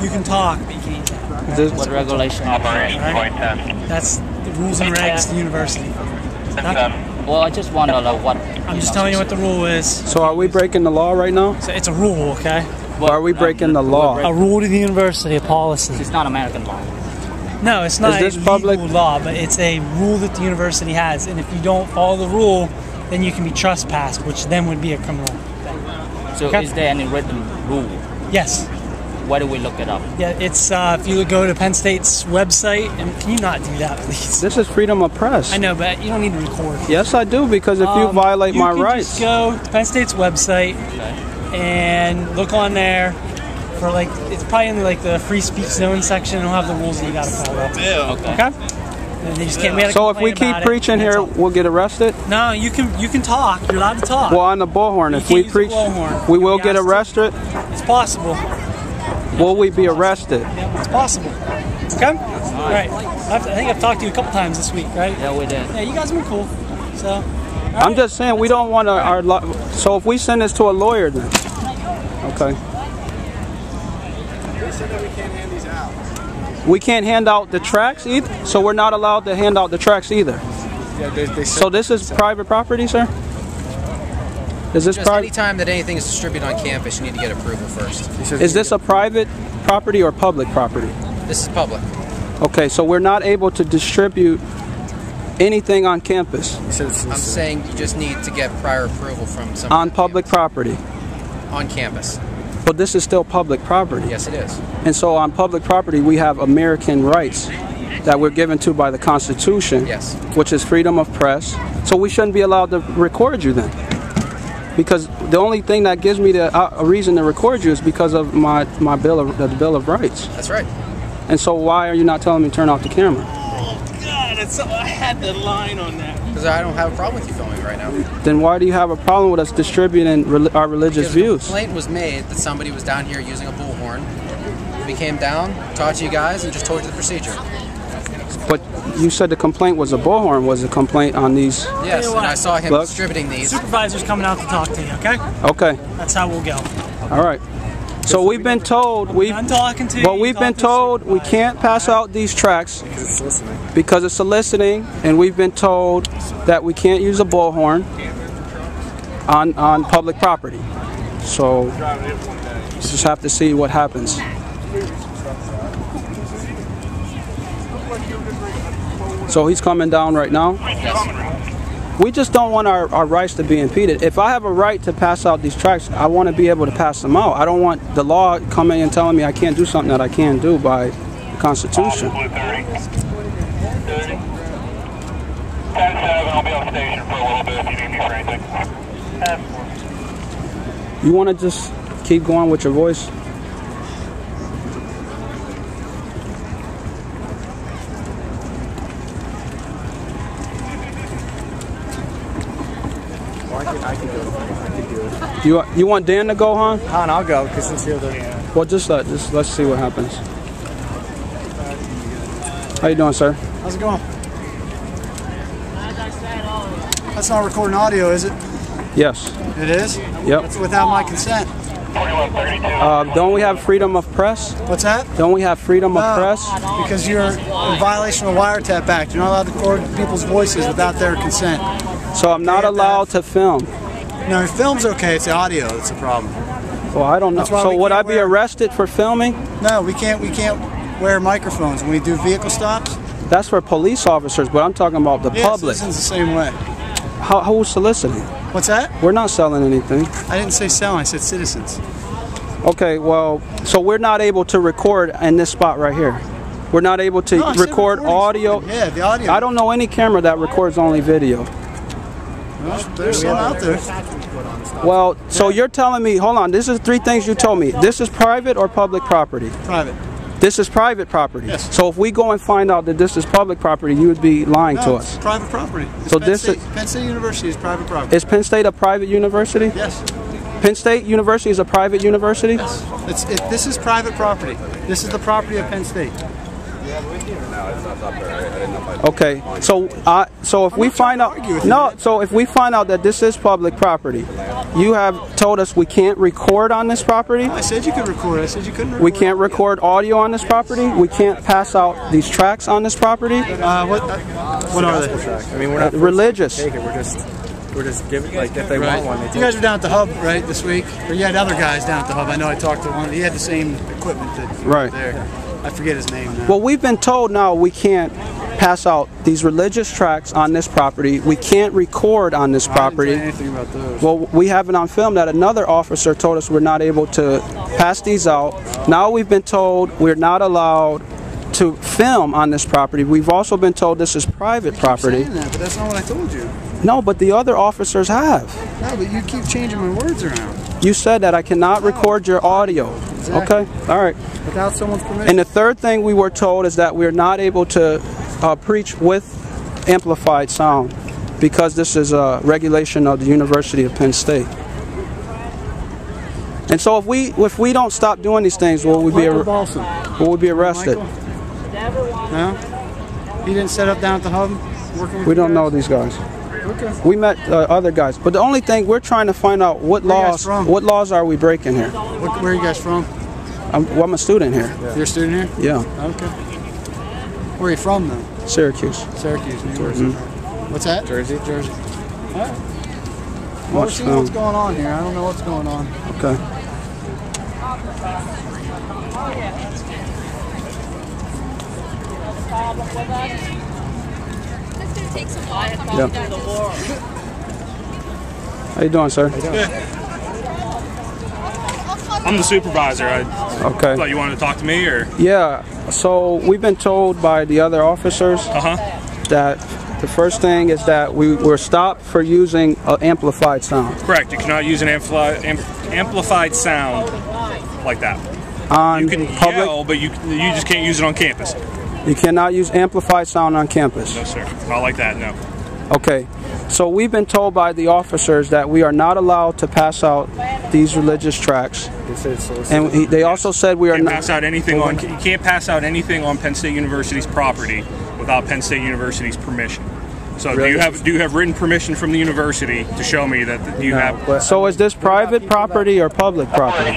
can talk, but you can't chat. This what regulation? Right? That's the rules and regs of the university. Well, I just want to know what. I'm just telling you what the rule is. So are we breaking the law right now? So it's a rule, okay? Or are we breaking the law? A rule to the university, a policy. It's not American law. No, it's not Is this a public legal law, but it's a rule that the university has. And if you don't follow the rule, then you can be trespassed, which then would be a criminal thing. So is there any written rule? Yes. Where do we look it up? Yeah, it's if you go to Penn State's website, and can you not do that, please? This is freedom of press. I know, but you don't need to record. Yes, I do, because if you violate my rights. You can just go to Penn State's website and look on there for it's probably in the free speech zone section. It'll have the rules that you got to follow. Okay. And they just can't. So if we keep preaching here, we'll get arrested? No, you can talk. You're allowed to talk. Well, on the bullhorn, if we preach, we will get arrested? It's possible. Will we be arrested? It's possible. Okay? All right. I think I've talked to you a couple times this week, right? Yeah, we did. Yeah, you guys have been cool. So. I'm just saying, we don't want so if we send this to a lawyer then. Okay. They said that we can't hand these out. We can't hand out the tracts either? So we're not allowed to hand out the tracts either? Yeah, so this is private property, sir? Is this private? Anytime that anything is distributed on campus, you need to get approval first. Is this a private property or public property? This is public. Okay, so we're not able to distribute anything on campus? I'm saying you just need to get prior approval from someone. On public property? On campus. But this is still public property. Yes, it is. And so on public property, we have American rights that we're given to by the Constitution, yes, which is freedom of press. So we shouldn't be allowed to record you then. Because the only thing that gives me a reason to record you is because of my Bill of Rights. That's right. And so why are you not telling me to turn off the camera? Oh, God, I had the line on that. Because I don't have a problem with you filming right now. Then why do you have a problem with us distributing our religious views? A complaint was made that somebody was down here using a bullhorn. We came down, talked to you guys, and just told you the procedure. But you said the complaint was a bullhorn. Was a complaint on these? Yes, and I saw him distributing these. Supervisor's coming out to talk to you, okay? Okay. That's how we'll go. All right. So we've been told I'm talking to you. But we've been told we can't pass out these tracts because it's soliciting, and we've been told that we can't use a bullhorn on public property. So we just have to see what happens. So he's coming down right now? We just don't want our rights to be impeded. If I have a right to pass out these tracts, I want to be able to pass them out. I don't want the law coming and telling me I can't do something that I can't do by the Constitution. 10-7, I'll be on station for a little bit if you need me for anything. You want to just keep going with your voice? I can do it. You want Dan to go, huh? Han, I'll go, because since you're the... Well, let's see what happens. How you doing, sir? How's it going? That's not recording audio, is it? Yes. It is? Yep. That's without my consent. Don't we have freedom of press? What's that? Don't we have freedom of press? Because you're in violation of the Wiretap Act. You're not allowed to record people's voices without their consent. So I'm not allowed to film? No, film's okay. It's the audio that's the problem. Well, I don't know. So would I be arrested for filming? No, we can't wear microphones when we do vehicle stops. That's for police officers, but I'm talking about the public. Citizens the same way. Who's soliciting? What's that? We're not selling anything. I didn't say selling, I said citizens. Okay, well, so we're not able to record in this spot right here. We're not able to record audio. Yeah, the audio. I don't know any camera that records only video. Well, there's some out there. Well, so you're telling me, hold on, this is 3 things you told me. This is private or public property? Private. This is private property. Yes. So if we go and find out that this is public property, you would be lying to us. It's private property. So Penn State University is private property. Is Penn State a private university? Yes. Penn State University is a private university? Yes. This is private property. This is the property of Penn State. Okay, so if we find out if we find out that this is public property, you have told us we can't record on this property. I said you could record. I said you couldn't record. We can't record audio on this property. We can't pass out these tracts on this property. What are they? I mean, we're not religious. Take it. We're just giving, like, if they want one, they take You guys were down at the hub, right, this week? Or you had other guys down at the hub. I know I talked to one. He had the same equipment that Right there. I forget his name now. Well, we've been told now we can't pass out these religious tracts on this property. We can't record on this property. I didn't say anything about those. Well, we have it on film that another officer told us we're not able to pass these out. Now we've been told we're not allowed to film on this property. We've also been told this is private property. Saying that, but that's not what I told you. No, but the other officers have. No, but you keep changing my words around. You said that I cannot record your audio. Exactly. Okay, all right. Without someone's permission. And the third thing we were told is that we're not able to preach with amplified sound because this is a regulation of the University of Penn State. And so if we don't stop doing these things, will we be arrested? No? He didn't set up down at the hub working with We don't you know guys? these guys. Okay. We met other guys, but the only thing we're trying to find out what Where you guys laws from? are we breaking here? Where are you guys from? I'm a student here. You're a student here? Yeah, Okay. Where are you from, though? Syracuse. Syracuse, New York. What's that? Jersey. Jersey. All right. Well, we're Watch seeing what's film. going on here. I don't know what's going on. Okay. Yeah. How you doing, sir? I'm the supervisor. I Okay. thought you wanted to talk to me, or? Yeah. So we've been told by the other officers that the first thing is that we were stopped for using amplified sound. Correct. You cannot use an amplified sound like that. On You can public, yell, but you just can't use it on campus. you cannot use amplified sound on campus. No, sir. Not like that. No. Okay. So we've been told by the officers that we are not allowed to pass out these religious tracts. And they also said we are You not. can't pass out anything on. You can't pass out anything on Penn State University's property without Penn State University's permission. So do you have written permission from the university to show me that you have? So is this private property or public property?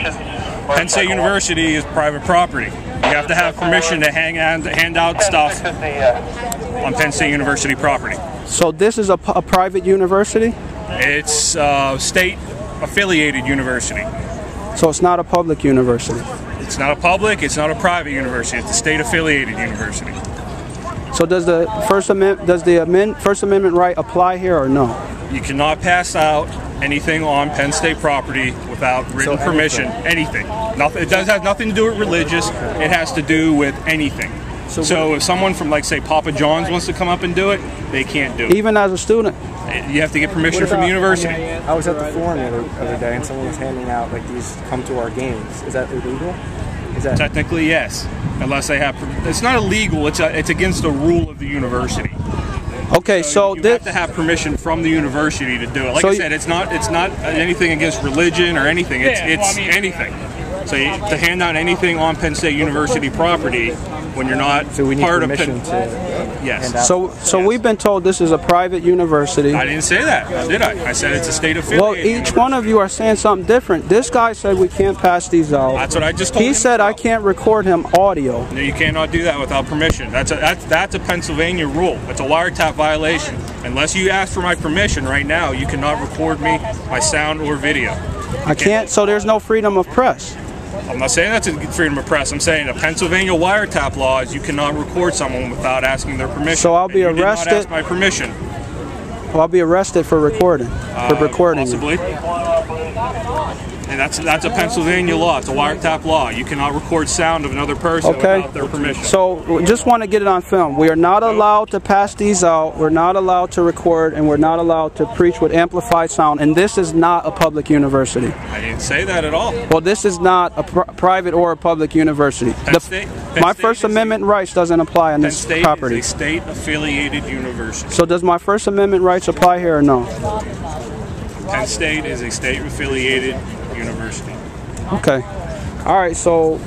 Penn State University is private property. You have to have permission to hand out stuff on Penn State University property. So this is a private university? It's state affiliated university. So it's not a public university? It's not a public, it's not a private university, it's a state affiliated university. So does the First Amendment right apply here or no? You cannot pass out anything on Penn State property without written permission. Anything. Nothing. It does have nothing to do with religious. It has to do with anything. So if someone from, like, say, Papa John's wants to come up and do it, they can't do it. Even as a student? You have to get permission from the university. I was at the forum the other day, and someone was handing out, like, these come to our games. Is that illegal? Technically, yes. Unless they have. It's not illegal. It's against the rule of the university. Okay, so you have to have permission from the university to do it. Like So I said, it's not anything against religion or anything. It's anything. So to hand out anything on Penn State University property when you're not part of Penn. Yes. So we've been told this is a private university. I didn't say that, did I? I said it's a state affiliate. Well, each one of you are saying something different. This guy said we can't pass these out. That's what I just told him. He said I can't record him audio. No, you cannot do that without permission. That's a Pennsylvania rule. It's a wiretap violation. Unless you ask for my permission right now, you cannot record me by sound or video. I can't, so there's no freedom of press. I'm not saying that's a freedom of press. I'm saying the Pennsylvania wiretap law is you cannot record someone without asking their permission. So I'll be and you arrested. Did not ask my permission. Well, I'll be arrested for recording. Possibly. And that's a Pennsylvania law. It's a wiretap law. You cannot record sound of another person without their permission. So just want to get it on film. We are not allowed to pass these out. We're not allowed to record, and we're not allowed to preach with amplified sound. And this is not a public university. I didn't say that at all. Well, this is not a private or a public university. My First Amendment rights doesn't apply on this property. Penn State is a state-affiliated university. So does my First Amendment rights apply here or no? Penn State is a state-affiliated university. Okay. All right, so